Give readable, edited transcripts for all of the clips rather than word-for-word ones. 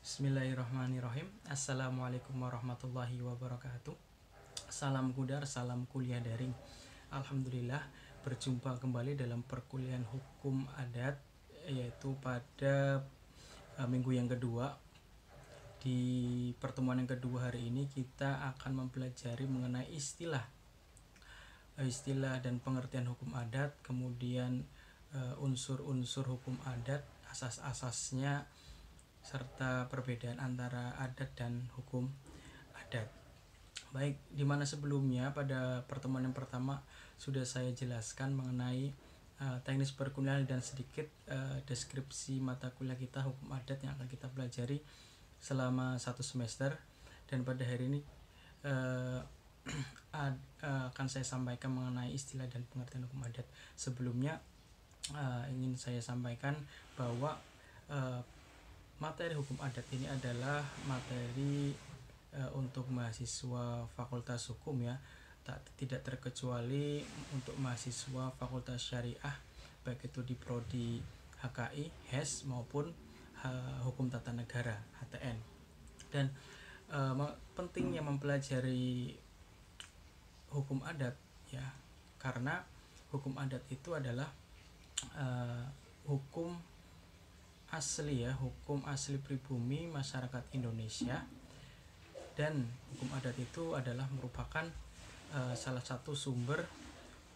Bismillahirrahmanirrahim. Assalamualaikum warahmatullahi wabarakatuh. Salam Kudar, salam kuliah daring. Alhamdulillah berjumpa kembali dalam perkuliahan hukum adat, yaitu pada minggu yang kedua. Di pertemuan yang kedua hari ini kita akan mempelajari mengenai istilah dan pengertian hukum adat, kemudian unsur-unsur hukum adat, asas-asasnya, serta perbedaan antara adat dan hukum adat. Baik, dimana sebelumnya pada pertemuan yang pertama sudah saya jelaskan mengenai teknis perkuliahan dan sedikit deskripsi mata kuliah kita hukum adat yang akan kita pelajari selama 1 semester. Dan pada hari ini akan saya sampaikan mengenai istilah dan pengertian hukum adat. Sebelumnya ingin saya sampaikan bahwa materi hukum adat ini adalah materi untuk mahasiswa Fakultas Hukum ya, tidak terkecuali untuk mahasiswa Fakultas Syariah, baik itu di prodi HKI, HES maupun Hukum Tata Negara HTN. Dan pentingnya mempelajari hukum adat ya, karena hukum adat itu adalah hukum asli ya, hukum asli pribumi masyarakat Indonesia. Dan hukum adat itu adalah merupakan salah satu sumber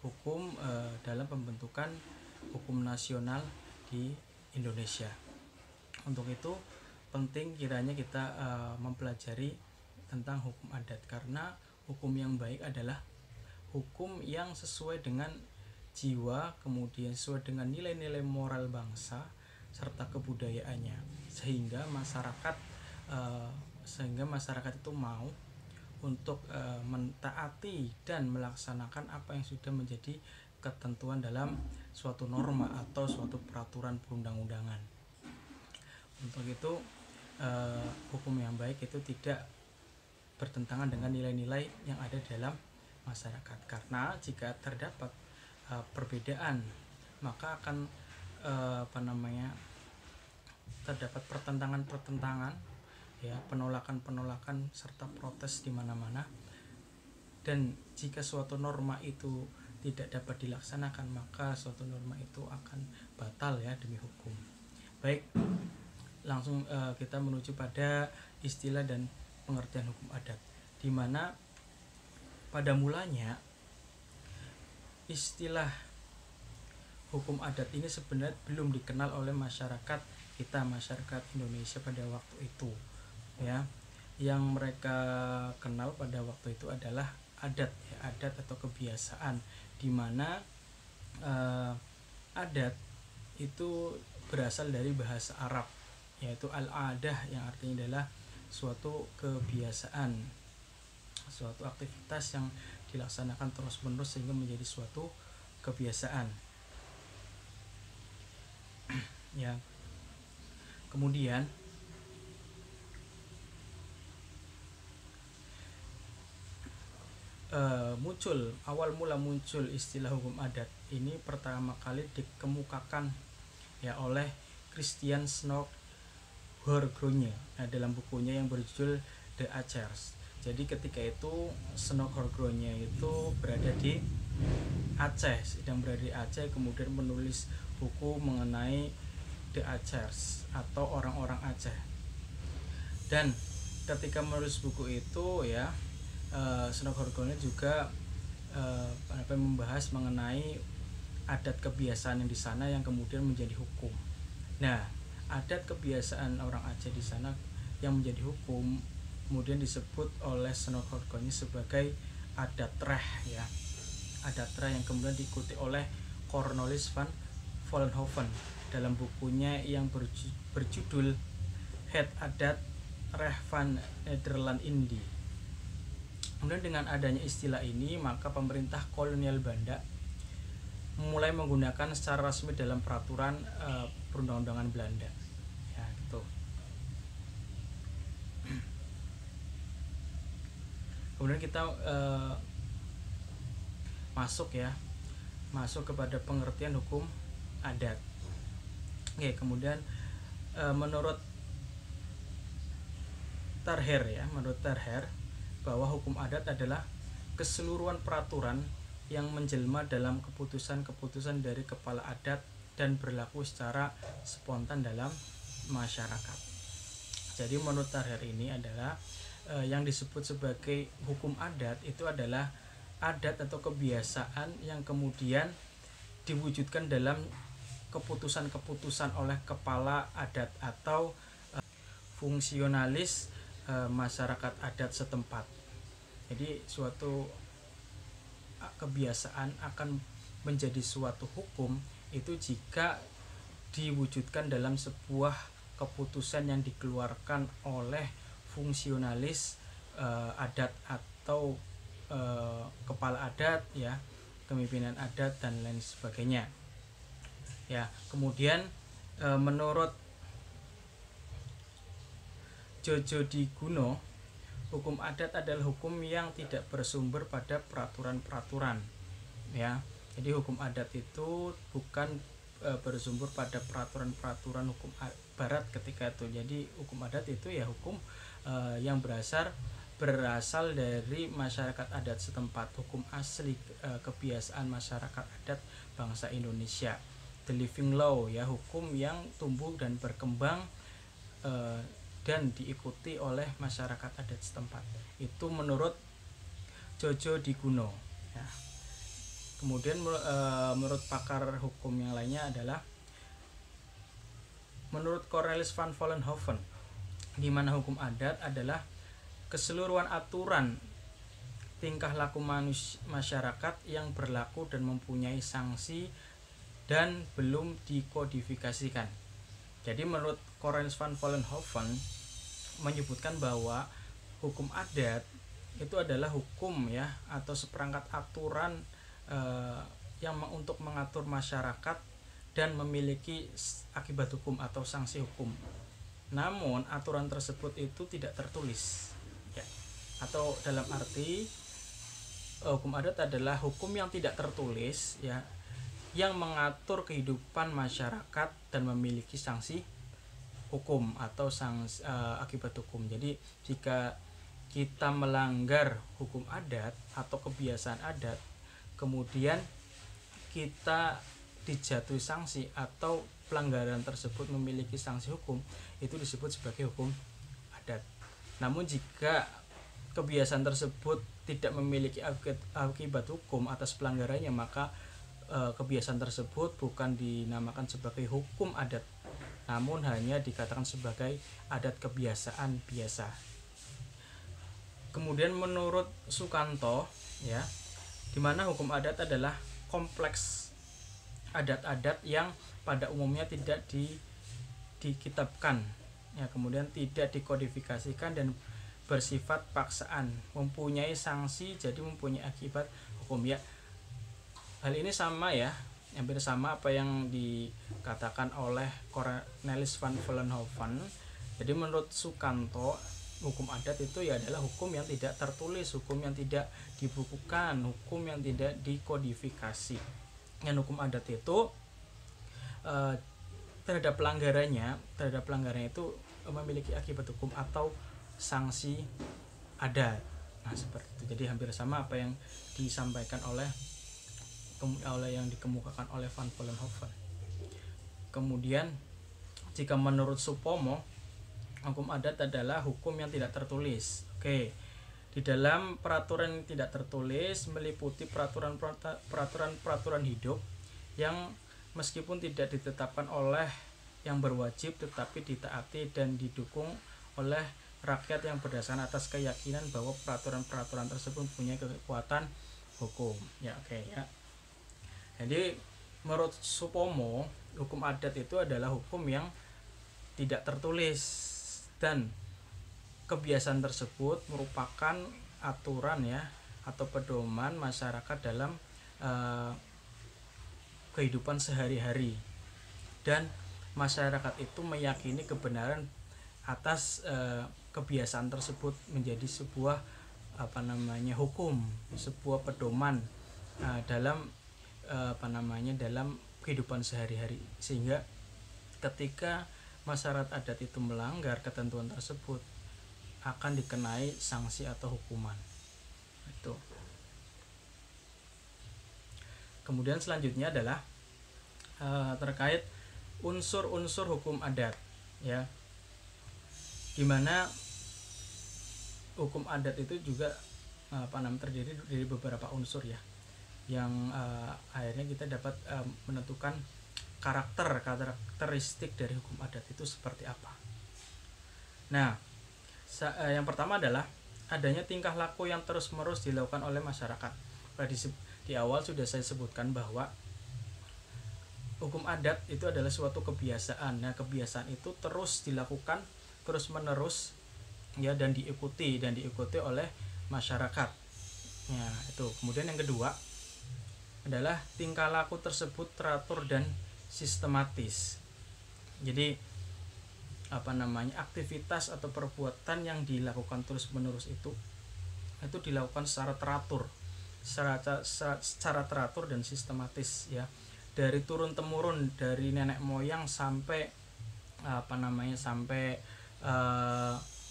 hukum dalam pembentukan hukum nasional di Indonesia. Untuk itu penting kiranya kita mempelajari tentang hukum adat, karena hukum yang baik adalah hukum yang sesuai dengan jiwa, kemudian sesuai dengan nilai-nilai moral bangsa serta kebudayaannya, sehingga masyarakat itu mau untuk mentaati dan melaksanakan apa yang sudah menjadi ketentuan dalam suatu norma atau suatu peraturan perundang-undangan. Untuk itu hukum yang baik itu tidak bertentangan dengan nilai-nilai yang ada dalam masyarakat, karena jika terdapat perbedaan maka akan terdapat pertentangan ya, penolakan serta protes di mana-mana. Dan jika suatu norma itu tidak dapat dilaksanakan, maka suatu norma itu akan batal ya demi hukum. Baik, langsung kita menuju pada istilah dan pengertian hukum adat, di mana pada mulanya istilah hukum adat ini sebenarnya belum dikenal oleh masyarakat Indonesia pada waktu itu ya. Yang mereka kenal pada waktu itu adalah adat ya, adat atau kebiasaan, di mana adat itu berasal dari bahasa Arab, yaitu al-adah, yang artinya adalah suatu kebiasaan, suatu aktivitas yang dilaksanakan terus-menerus sehingga menjadi suatu kebiasaan ya. Kemudian awal mula muncul istilah hukum adat ini pertama kali dikemukakan ya oleh Christian Snoek Horgrone dalam bukunya yang berjudul The Acers. Jadi ketika itu Snoek Horgrone itu berada di Aceh, kemudian menulis buku mengenai The Acers atau orang-orang Aceh. Dan ketika menulis buku itu ya, Snoek Horgrone juga membahas mengenai adat kebiasaan yang di sana yang kemudian menjadi hukum. Nah, adat kebiasaan orang Aceh di sana yang menjadi hukum kemudian disebut oleh Snoek Horgrone sebagai adat Reh ya. Adat Reh yang kemudian diikuti oleh Cornelis van Vollenhoven dalam bukunya yang berjudul Het Adat Reh van Nederland-Indië. Kemudian dengan adanya istilah ini, maka pemerintah kolonial Belanda mulai menggunakan secara resmi dalam peraturan perundang-undangan Belanda ya gitu. Kemudian kita masuk kepada pengertian hukum adat. Oke, kemudian menurut Tarher ya, menurut Tarher bahwa hukum adat adalah keseluruhan peraturan yang menjelma dalam keputusan-keputusan dari kepala adat dan berlaku secara spontan dalam masyarakat. Jadi menurut Tarher ini adalah yang disebut sebagai hukum adat itu adalah adat atau kebiasaan yang kemudian diwujudkan dalam keputusan-keputusan oleh kepala adat atau fungsionalis masyarakat adat setempat. Jadi suatu kebiasaan akan menjadi suatu hukum itu jika diwujudkan dalam sebuah keputusan yang dikeluarkan oleh fungsionalis adat atau kepala adat ya, kepemimpinan adat dan lain sebagainya. Ya, kemudian menurut Jojo di Guno, hukum adat adalah hukum yang tidak bersumber pada peraturan-peraturan. Ya, jadi hukum adat itu bukan bersumber pada peraturan-peraturan hukum barat ketika itu. Jadi hukum adat itu ya hukum yang berasal dari masyarakat adat setempat, hukum asli kebiasaan masyarakat adat bangsa Indonesia. The living law ya, hukum yang tumbuh dan berkembang dan diikuti oleh masyarakat adat setempat. Itu menurut Jojo di Guno ya. Kemudian menurut pakar hukum yang lainnya adalah menurut Cornelis van Vollenhoven, di mana hukum adat adalah keseluruhan aturan tingkah laku masyarakat yang berlaku dan mempunyai sanksi dan belum dikodifikasikan. Jadi menurut Cornelis van Vollenhoven menyebutkan bahwa hukum adat itu adalah hukum ya atau seperangkat aturan yang untuk mengatur masyarakat dan memiliki akibat hukum atau sanksi hukum. Namun aturan tersebut itu tidak tertulis ya. Atau dalam arti hukum adat adalah hukum yang tidak tertulis ya, yang mengatur kehidupan masyarakat dan memiliki sanksi hukum atau akibat hukum. Jadi jika kita melanggar hukum adat atau kebiasaan adat, kemudian kita dijatuhi sanksi atau pelanggaran tersebut memiliki sanksi hukum, itu disebut sebagai hukum adat. Namun jika kebiasaan tersebut tidak memiliki akibat hukum atas pelanggarannya, maka kebiasaan tersebut bukan dinamakan sebagai hukum adat, namun hanya dikatakan sebagai adat kebiasaan biasa. Kemudian menurut Sukanto ya, di mana hukum adat adalah kompleks adat-adat yang pada umumnya tidak dikitabkan ya, kemudian tidak dikodifikasikan dan bersifat paksaan, mempunyai sanksi, jadi mempunyai akibat hukum ya. Hal ini sama ya, hampir sama apa yang dikatakan oleh Cornelis van Vollenhoven. Jadi menurut Sukanto, hukum adat itu ya adalah hukum yang tidak tertulis, hukum yang tidak dibukukan, hukum yang tidak dikodifikasi. Dan hukum adat itu terhadap pelanggarannya itu memiliki akibat hukum atau sanksi adat. Nah seperti itu. Jadi hampir sama apa yang disampaikan oleh yang dikemukakan oleh Van Vollenhoven. Kemudian jika menurut Supomo, hukum adat adalah hukum yang tidak tertulis. Oke. Di dalam peraturan yang tidak tertulis meliputi peraturan hidup yang meskipun tidak ditetapkan oleh yang berwajib tetapi ditaati dan didukung oleh rakyat yang berdasarkan atas keyakinan bahwa peraturan-peraturan tersebut punya kekuatan hukum. Ya, oke ya. Jadi menurut Supomo, hukum adat itu adalah hukum yang tidak tertulis dan kebiasaan tersebut merupakan aturan ya atau pedoman masyarakat dalam kehidupan sehari-hari, dan masyarakat itu meyakini kebenaran atas kebiasaan tersebut menjadi sebuah hukum, sebuah pedoman dalam dalam kehidupan sehari-hari, sehingga ketika masyarakat adat itu melanggar ketentuan tersebut akan dikenai sanksi atau hukuman. Itu. Kemudian selanjutnya adalah terkait unsur-unsur hukum adat, ya, dimana hukum adat itu juga terdiri dari beberapa unsur, ya, yang akhirnya kita dapat menentukan karakteristik dari hukum adat itu seperti apa. Nah, yang pertama adalah adanya tingkah laku yang terus-menerus dilakukan oleh masyarakat. Di awal sudah saya sebutkan bahwa hukum adat itu adalah suatu kebiasaan. Nah, kebiasaan itu terus dilakukan terus-menerus, ya, dan diikuti oleh masyarakat. Ya, itu. Kemudian yang kedua adalah tingkah laku tersebut teratur dan sistematis. Jadi aktivitas atau perbuatan yang dilakukan terus-menerus itu dilakukan secara teratur, secara teratur dan sistematis, ya, dari turun temurun dari nenek moyang sampai sampai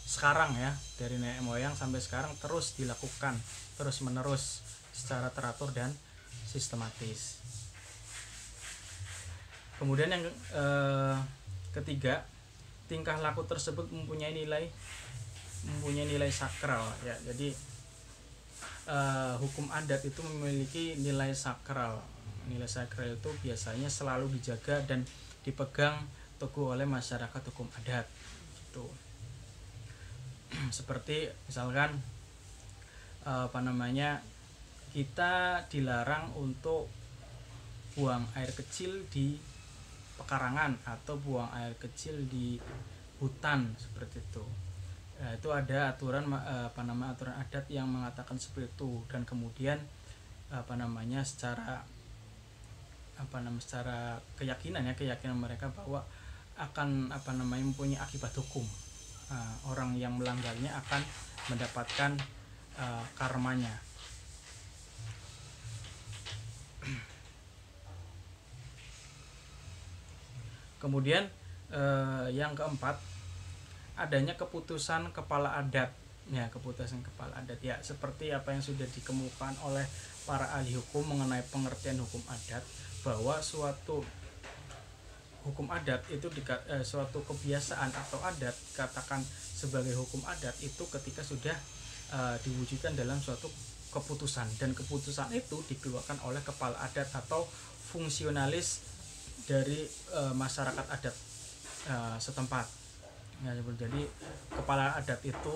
sekarang, ya, dari nenek moyang sampai sekarang terus dilakukan terus-menerus secara teratur dan sistematis. Kemudian yang ketiga, tingkah laku tersebut mempunyai nilai sakral, ya. Jadi hukum adat itu memiliki nilai sakral. Nilai sakral itu biasanya selalu dijaga dan dipegang teguh oleh masyarakat hukum adat. Itu seperti misalkan kita dilarang untuk buang air kecil di pekarangan atau buang air kecil di hutan, seperti itu. Itu ada aturan aturan adat yang mengatakan seperti itu, dan kemudian secara keyakinan mereka bahwa akan mempunyai akibat hukum. Orang yang melanggarnya akan mendapatkan karmanya. Kemudian yang keempat, adanya keputusan kepala adat. Ya, keputusan kepala adat, ya, seperti apa yang sudah dikemukakan oleh para ahli hukum mengenai pengertian hukum adat, bahwa suatu hukum adat itu suatu kebiasaan atau adat katakan sebagai hukum adat itu ketika sudah diwujudkan dalam suatu keputusan, dan keputusan itu dikeluarkan oleh kepala adat atau fungsionalis dari masyarakat adat setempat. Ya, jadi kepala adat itu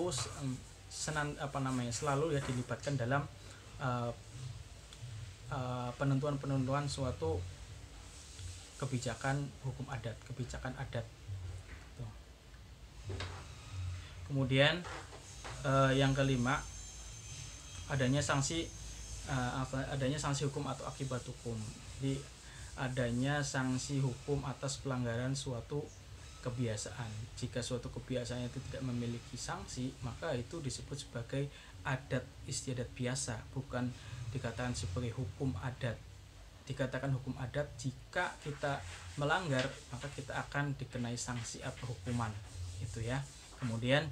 selalu, ya, dilibatkan dalam penentuan suatu kebijakan hukum adat, kebijakan adat. Tuh. Kemudian yang kelima, adanya sanksi hukum atau akibat hukum. Jadi adanya sanksi hukum atas pelanggaran suatu kebiasaan. Jika suatu kebiasaan itu tidak memiliki sanksi, maka itu disebut sebagai adat istiadat biasa, bukan dikatakan sebagai hukum adat. Dikatakan hukum adat jika kita melanggar, maka kita akan dikenai sanksi atau hukuman, itu, ya. Kemudian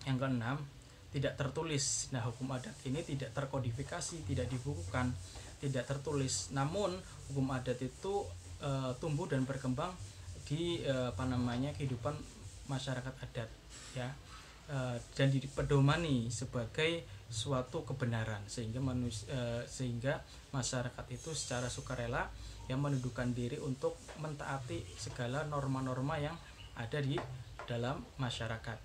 yang keenam, tidak tertulis. Nah, hukum adat ini tidak terkodifikasi, tidak dibukukan, tidak tertulis. Namun hukum adat itu tumbuh dan berkembang di kehidupan masyarakat adat, ya, dan dipedomani sebagai suatu kebenaran, sehingga masyarakat itu secara sukarela, yang menundukkan diri untuk mentaati segala norma-norma yang ada di dalam masyarakat.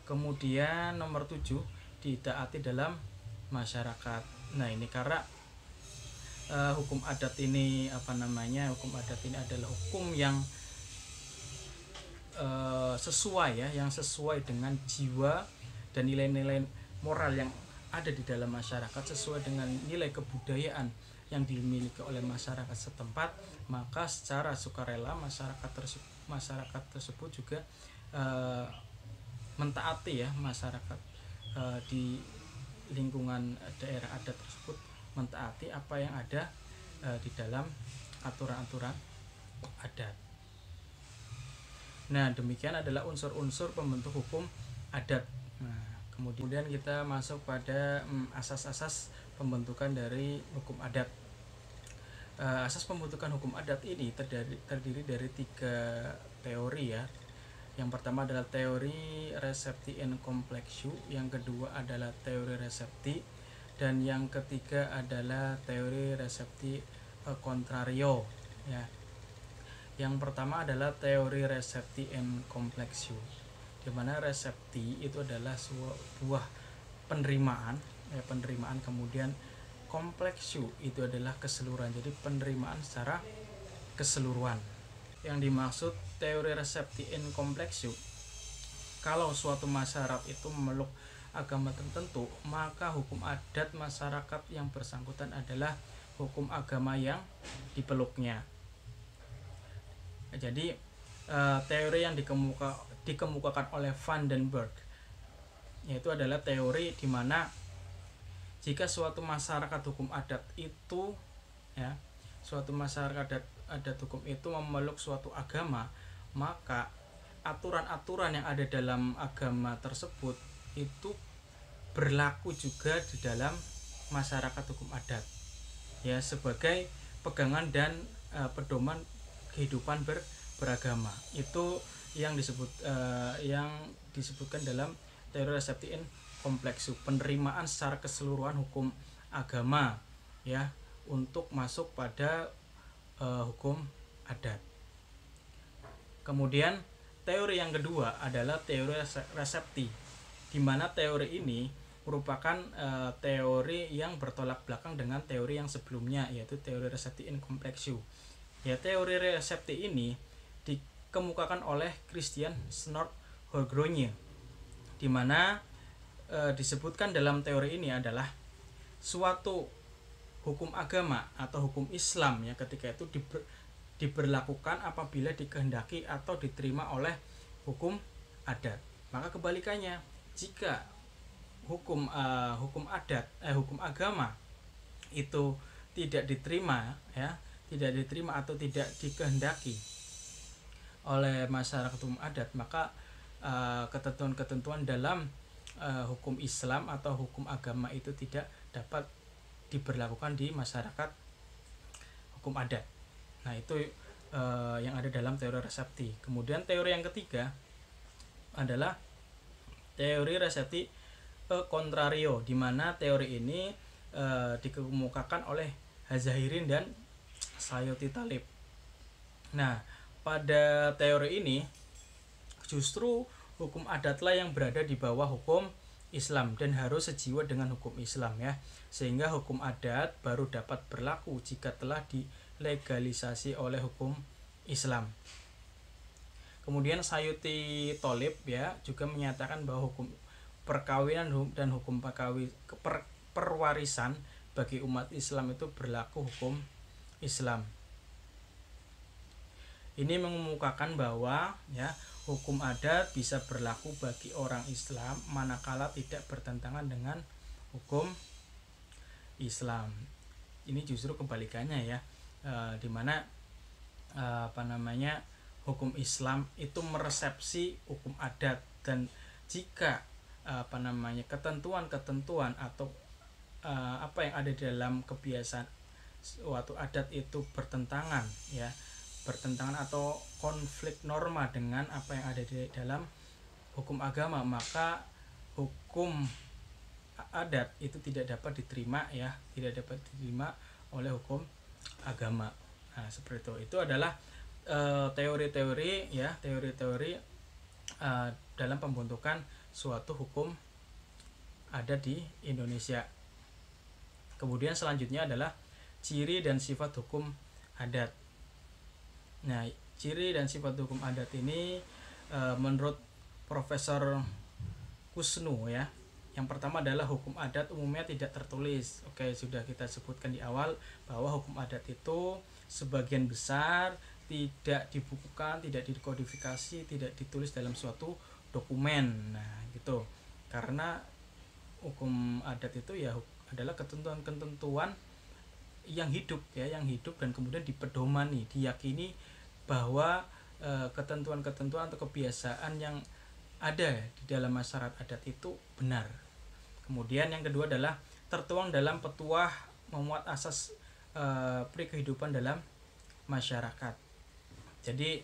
Kemudian nomor 7, ditaati dalam masyarakat. Nah, ini karena hukum adat ini adalah hukum yang sesuai, ya, yang sesuai dengan jiwa dan nilai-nilai moral yang ada di dalam masyarakat, sesuai dengan nilai kebudayaan yang dimiliki oleh masyarakat setempat, maka secara sukarela masyarakat tersebut juga mentaati, ya, masyarakat di lingkungan daerah adat tersebut mentaati apa yang ada di dalam aturan-aturan adat. Nah, demikian adalah unsur-unsur pembentuk hukum adat. Nah, kemudian kita masuk pada asas-asas pembentukan dari hukum adat. Asas pembentukan hukum adat ini terdiri dari 3 teori ya. Yang pertama adalah teori resepti and complexu, yang kedua adalah teori resepti, dan yang ketiga adalah teori resepti contrario ya. Yang pertama adalah teori resepti and complexu, di mana resepti itu adalah sebuah penerimaan kemudian kompleksu itu adalah keseluruhan, jadi penerimaan secara keseluruhan. Yang dimaksud teori resepti and complexu, kalau suatu masyarakat itu memeluk agama tertentu, maka hukum adat masyarakat yang bersangkutan adalah hukum agama yang dipeluknya. Jadi teori yang dikemukakan oleh Van den Berg yaitu adalah teori di mana jika suatu masyarakat hukum adat itu ya, suatu masyarakat adat hukum itu memeluk suatu agama, maka aturan-aturan yang ada dalam agama tersebut itu berlaku juga di dalam masyarakat hukum adat ya, sebagai pegangan dan pedoman kehidupan beragama. Itu yang disebutkan dalam teori resepti and complexu, penerimaan secara keseluruhan hukum agama ya untuk masuk pada hukum adat. Kemudian teori yang kedua adalah teori resepti, di mana teori ini merupakan teori yang bertolak belakang dengan teori yang sebelumnya, yaitu teori resepti and complexu. Ya, teori resepti ini dikemukakan oleh Christian Schnorr-Horgrove, di mana disebutkan dalam teori ini adalah suatu hukum agama atau hukum Islam ya ketika itu diberlakukan apabila dikehendaki atau diterima oleh hukum adat. Maka kebalikannya, jika hukum agama itu tidak diterima atau tidak dikehendaki oleh masyarakat hukum adat, maka ketentuan-ketentuan dalam hukum Islam atau hukum agama itu tidak dapat diberlakukan di masyarakat hukum adat. Nah, itu yang ada dalam teori resepti. Kemudian teori yang ketiga adalah teori resepti contrario, di mana teori ini dikemukakan oleh Hazahirin dan Sayuti Talib. Nah, pada teori ini justru hukum adatlah yang berada di bawah hukum Islam dan harus sejiwa dengan hukum Islam ya, sehingga hukum adat baru dapat berlaku jika telah dilegalisasi oleh hukum Islam. Kemudian Sayuti Talib ya juga menyatakan bahwa hukum perkawinan dan hukum perwarisan bagi umat Islam itu berlaku hukum Islam. Ini mengemukakan bahwa ya hukum adat bisa berlaku bagi orang Islam manakala tidak bertentangan dengan hukum Islam. Ini justru kebalikannya ya, dimana hukum Islam itu meresepsi hukum adat, dan jika ketentuan-ketentuan atau apa yang ada di dalam kebiasaan suatu adat itu bertentangan atau konflik norma dengan apa yang ada di dalam hukum agama, maka hukum adat itu tidak dapat diterima oleh hukum agama. Nah, seperti itu. Itu adalah teori-teori dalam pembentukan suatu hukum adat di Indonesia. Kemudian selanjutnya adalah ciri dan sifat hukum adat. Nah, ciri dan sifat hukum adat ini menurut Profesor Kusnu ya, yang pertama adalah hukum adat umumnya tidak tertulis. Oke, sudah kita sebutkan di awal bahwa hukum adat itu sebagian besar tidak dibukukan, tidak dikodifikasi, tidak ditulis dalam suatu dokumen. Nah, gitu. Karena hukum adat itu ya adalah ketentuan-ketentuan yang hidup dan kemudian diyakini bahwa ketentuan-ketentuan atau kebiasaan yang ada di dalam masyarakat adat itu benar. Kemudian yang kedua adalah tertuang dalam petuah memuat asas pri kehidupan dalam masyarakat. Jadi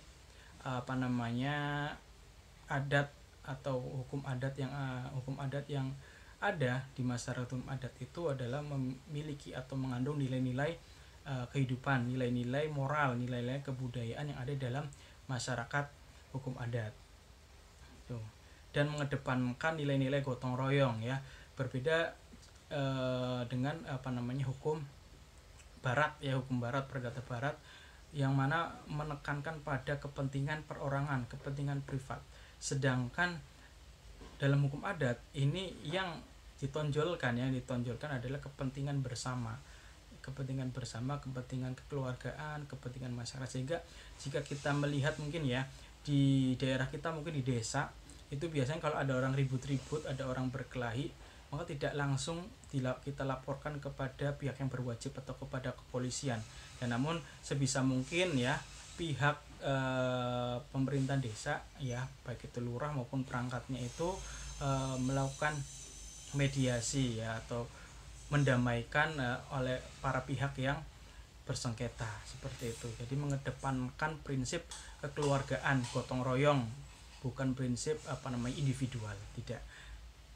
adat atau hukum adat yang ada di masyarakat hukum adat itu adalah memiliki atau mengandung nilai-nilai kehidupan, nilai-nilai moral, nilai-nilai kebudayaan yang ada dalam masyarakat hukum adat. Tuh. Dan mengedepankan nilai-nilai gotong royong ya, berbeda dengan hukum barat ya, hukum barat, perdata barat yang mana menekankan pada kepentingan perorangan, kepentingan privat. Sedangkan dalam hukum adat ini yang ditonjolkan adalah kepentingan bersama, kepentingan kekeluargaan, kepentingan masyarakat. Sehingga jika kita melihat mungkin ya di daerah kita, mungkin di desa itu biasanya kalau ada orang ribut-ribut, ada orang berkelahi, maka tidak langsung kita laporkan kepada pihak yang berwajib atau kepada kepolisian. Dan namun sebisa mungkin ya pihak pemerintah desa ya, baik itu lurah maupun perangkatnya itu melakukan mediasi ya, atau mendamaikan oleh para pihak yang bersengketa seperti itu. Jadi mengedepankan prinsip kekeluargaan, gotong royong, bukan prinsip individual, tidak.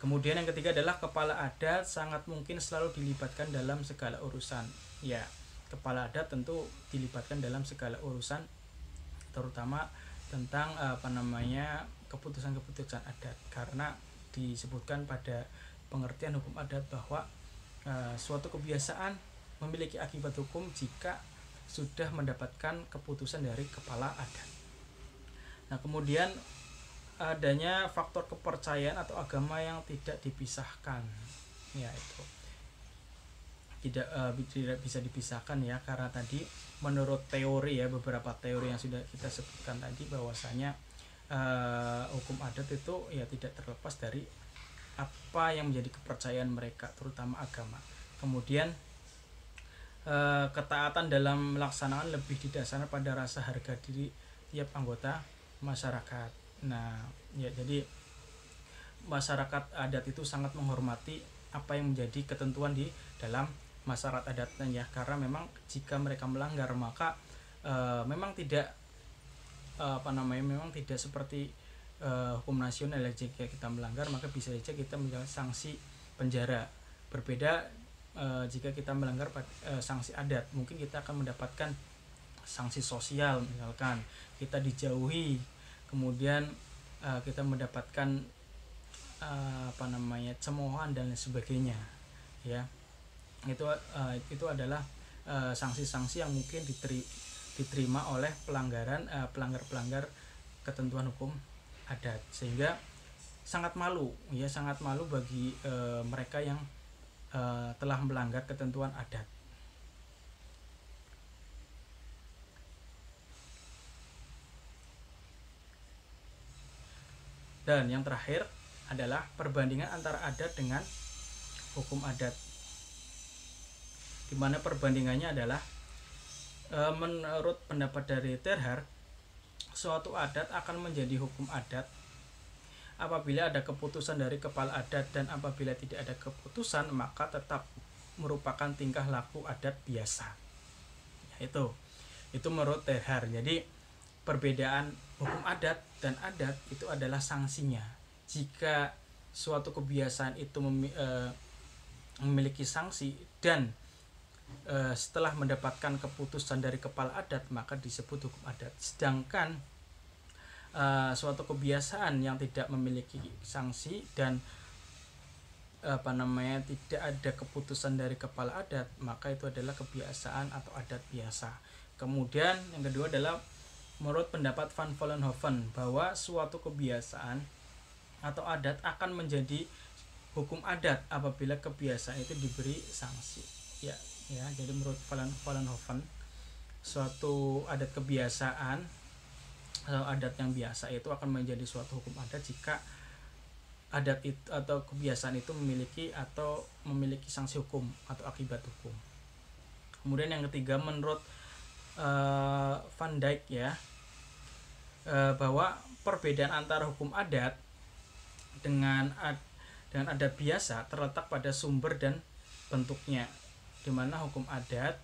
Kemudian yang ketiga adalah kepala adat sangat mungkin selalu dilibatkan dalam segala urusan. Ya, kepala adat tentu dilibatkan dalam segala urusan, terutama tentang keputusan-keputusan adat, karena disebutkan pada pengertian hukum adat bahwa suatu kebiasaan memiliki akibat hukum jika sudah mendapatkan keputusan dari kepala adat. Nah, kemudian adanya faktor kepercayaan atau agama yang tidak dipisahkan, ya itu tidak bisa dipisahkan ya, karena tadi menurut teori ya, beberapa teori yang sudah kita sebutkan tadi bahwasanya hukum adat itu ya tidak terlepas dari apa yang menjadi kepercayaan mereka, terutama agama. Kemudian ketaatan dalam melaksanakan lebih didasarkan pada rasa harga diri tiap anggota masyarakat. Nah, ya jadi masyarakat adat itu sangat menghormati apa yang menjadi ketentuan di dalam masyarakat adatnya ya, karena memang jika mereka melanggar maka memang tidak memang tidak seperti hukum nasional. Jika kita melanggar maka bisa saja kita mendapat sanksi penjara. Berbeda jika kita melanggar sanksi adat, mungkin kita akan mendapatkan sanksi sosial, misalkan kita dijauhi, kemudian kita mendapatkan cemoohan dan sebagainya ya. Itu adalah sanksi-sanksi yang mungkin diterima oleh pelanggar ketentuan hukum adat, sehingga sangat malu bagi mereka yang telah melanggar ketentuan adat. Dan yang terakhir adalah perbandingan antara adat dengan hukum adat, di mana perbandingannya adalah menurut pendapat dari Terhar, suatu adat akan menjadi hukum adat apabila ada keputusan dari kepala adat, dan apabila tidak ada keputusan maka tetap merupakan tingkah laku adat biasa. Ya, itu menurut Terhar. Jadi perbedaan hukum adat dan adat itu adalah sanksinya. Jika suatu kebiasaan itu memiliki sanksi dan setelah mendapatkan keputusan dari kepala adat maka disebut hukum adat. Sedangkan suatu kebiasaan yang tidak memiliki sanksi dan tidak ada keputusan dari kepala adat maka itu adalah kebiasaan atau adat biasa. Kemudian yang kedua adalah menurut pendapat Van Vollenhoven bahwa suatu kebiasaan atau adat akan menjadi hukum adat apabila kebiasaan itu diberi sanksi. Ya, jadi menurut Vollenhoven suatu adat kebiasaan atau adat yang biasa itu akan menjadi suatu hukum adat jika adat itu atau kebiasaan itu memiliki sanksi hukum atau akibat hukum. Kemudian yang ketiga menurut Van Dijk ya, bahwa perbedaan antara hukum adat dengan adat biasa terletak pada sumber dan bentuknya, di mana hukum adat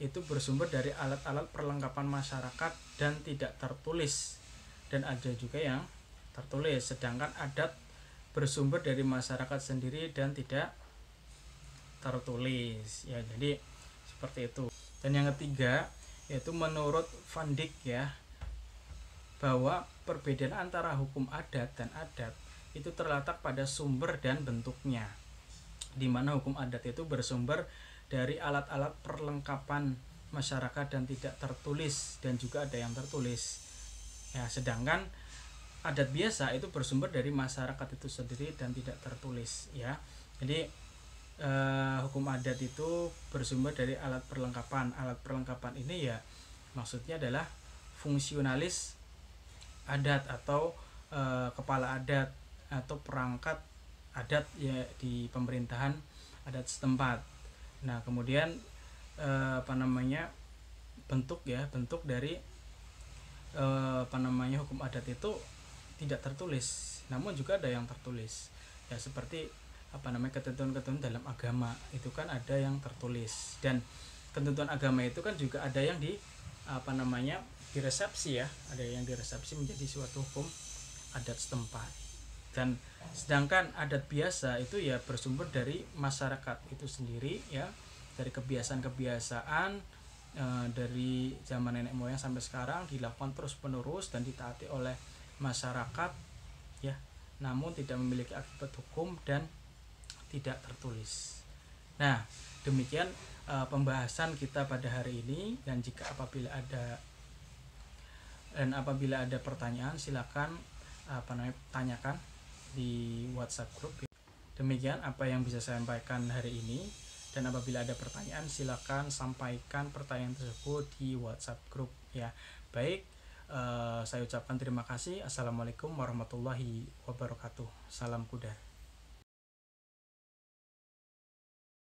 itu bersumber dari alat-alat perlengkapan masyarakat dan tidak tertulis, dan ada juga yang tertulis. Sedangkan adat bersumber dari masyarakat sendiri dan tidak tertulis ya. Jadi seperti itu. Dan yang ketiga yaitu menurut Van Dijk ya, bahwa perbedaan antara hukum adat dan adat itu terletak pada sumber dan bentuknya, di mana hukum adat itu bersumber dari alat-alat perlengkapan masyarakat dan tidak tertulis, dan juga ada yang tertulis ya. Sedangkan adat biasa itu bersumber dari masyarakat itu sendiri dan tidak tertulis ya. Jadi hukum adat itu bersumber dari alat perlengkapan. Alat perlengkapan ini ya maksudnya adalah fungsionalis adat atau kepala adat atau perangkat adat ya di pemerintahan adat setempat. Nah, kemudian bentuk dari hukum adat itu tidak tertulis, namun juga ada yang tertulis ya, seperti ketentuan-ketentuan dalam agama itu kan ada yang tertulis, dan ketentuan agama itu kan juga ada yang diresepsi ya, ada yang diresepsi menjadi suatu hukum adat setempat. Dan sedangkan adat biasa itu ya bersumber dari masyarakat itu sendiri ya, dari kebiasaan-kebiasaan dari zaman nenek moyang sampai sekarang dilakukan terus menerus dan ditaati oleh masyarakat ya, namun tidak memiliki akibat hukum dan tidak tertulis. Nah, demikian pembahasan kita pada hari ini, dan apabila ada pertanyaan silakan tanyakan di WhatsApp grup. Demikian apa yang bisa saya sampaikan hari ini, dan apabila ada pertanyaan silakan sampaikan pertanyaan tersebut di WhatsApp grup ya. Baik, saya ucapkan terima kasih. Assalamualaikum warahmatullahi wabarakatuh. Salam Kuda.